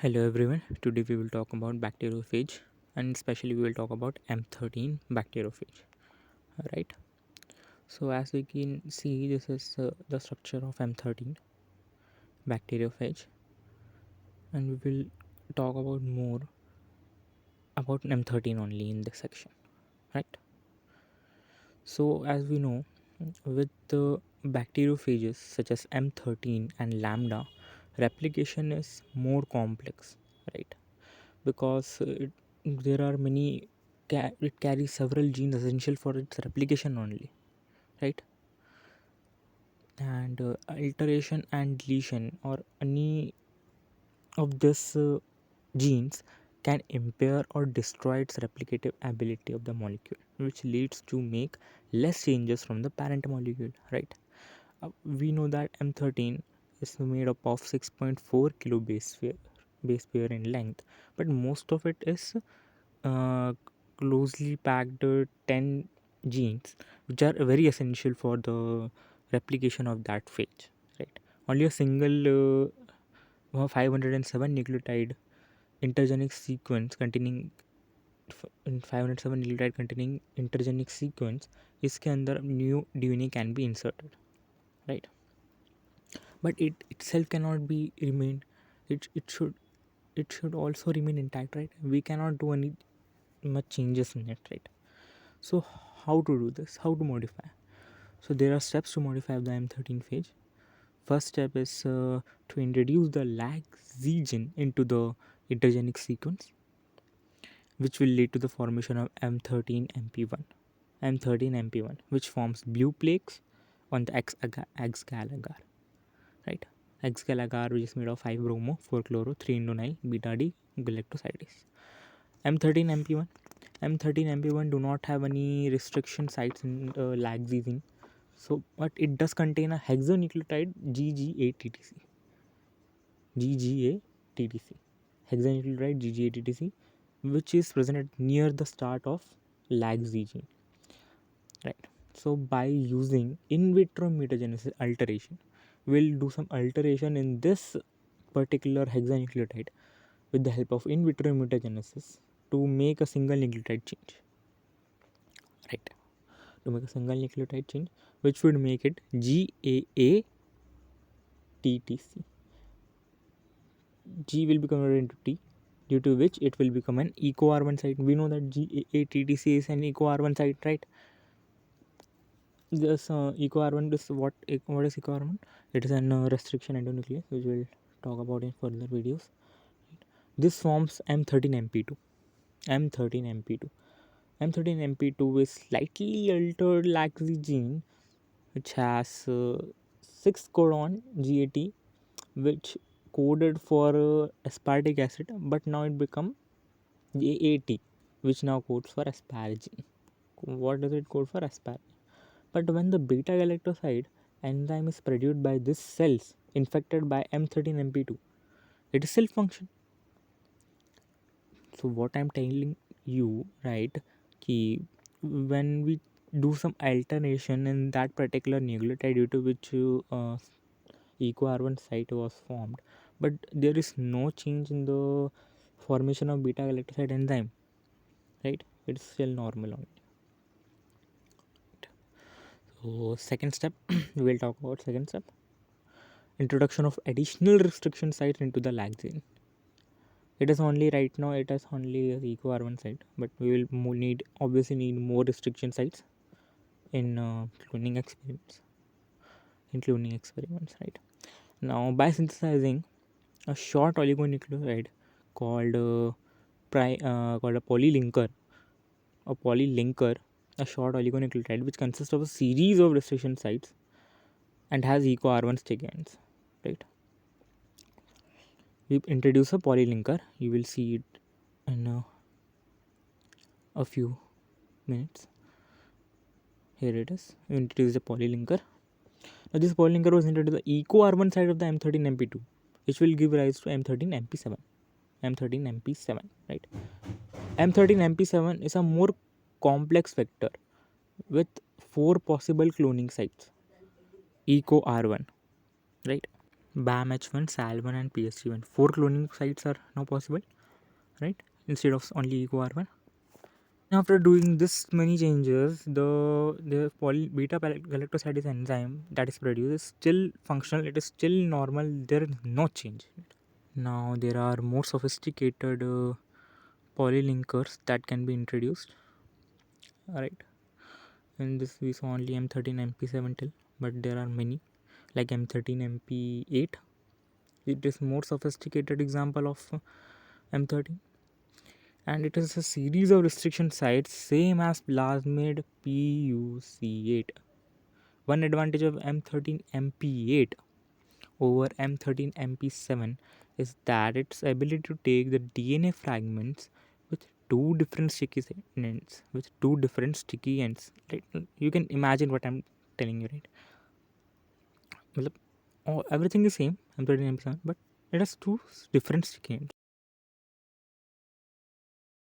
Hello everyone. Today we will talk about bacteriophage and especially we will talk about M13 bacteriophage. Right. So as we can see, this is the structure of M13 bacteriophage, and we will talk about more about M13 only in this section. Right. So as we know, with the bacteriophages such as M13 and lambda, replication is more complex. Right. Because there are many it carries several genes essential for its replication only, right? And alteration and deletion or any of this genes can impair or destroy its replicative ability of the molecule, which leads to make less changes from the parent molecule, right? We know that M13 is made up of 6.4 kilo base pair in length, but most of it is uh, closely packed 10 genes which are very essential for the replication of that phage, right? Only a single 507 nucleotide intergenic sequence containing 507 nucleotide containing intergenic sequence इसके अंदर new DNA can be inserted, right? But it itself cannot be remained. It should also remain intact, right? We cannot do any much changes in it, right? So how to do this? How to modify? So there are steps to modify the M13 phage. First step is to introduce the lag Z gene into the intergenic sequence, which will lead to the formation of M13MP1. M13MP1, which forms blue plaques on the X-gal agar, right? X-gal agar, which is made of 5 bromo, 4 chloro, 3 indonyl, beta D, galactosides. M13MP1. M13MP1 do not have any restriction sites in lagzizine. So, but it does contain a hexanucleotide GGA-TTC. GGA-TTC. Hexanucleotide GGA-TTC, which is present near the start of lagz gene. Right. So, by using in vitro mutagenesis alteration, we'll do some alteration in this particular hexanucleotide with the help of in vitro mutagenesis to make a single nucleotide change, right? To make a single nucleotide change, which would make it GAA-TTC. G will be converted into T, due to which it will become an eco R1 site. We know that GAA-TTC is an eco R1 site, right? This eco R1 is what is eco R1? It is an restriction endonuclease, which we'll talk about in further videos. This forms M13MP2. M13MP2. M13MP2 is slightly altered laxy gene which has 6 codon GAT, which coded for aspartic acid, but now it become AAT, which now codes for asparagine. What does it code for? Asparagine. But when the beta galactoside enzyme is produced by these cells infected by M13MP2, it is self function. So what I'm telling you, right, ki when we do some alternation in that particular nucleotide due to which eco R1 site was formed, but there is no change in the formation of beta galactoside enzyme, right? It's still normal only. So second step, we will talk about second step, introduction of additional restriction sites into the lag gene. It is only right now it is only a eco R1 site, but we will obviously need more restriction sites in cloning experiments. Right now, by synthesizing a short oligonucleotide called called a polylinker, a short oligonucleotide which consists of a series of restriction sites and has eco R1 stick ends, right? We introduce a polylinker. You will see it in a few minutes. Here it is. We introduce the polylinker. Now this polylinker was introduced to the eco R1 side of the M13MP2, which will give rise to M13MP7. M13MP7, right? M13MP7 is a more complex vector with 4 possible cloning sites. Eco R1, right? BAM H1, SAL1, and PSG1. 4 cloning sites are now possible, right? Instead of only EcoR1. After doing this many changes, the poly beta galactosidase enzyme that is produced is still functional. It is still normal. There is no change. Now there are more sophisticated polylinkers that can be introduced. Right. In this we saw only M13 MP7 till, but there are many like M13 MP8. It is more sophisticated example of M13, and it is a series of restriction sites same as plasmid PUC8. One advantage of M13 MP8 over M13 MP7 is that its ability to take the DNA fragments with two different sticky ends, with two different sticky ends. Right? You can imagine what I'm telling you, right? Matlab, everything is same M13 MP7, but it has two different sticky ends.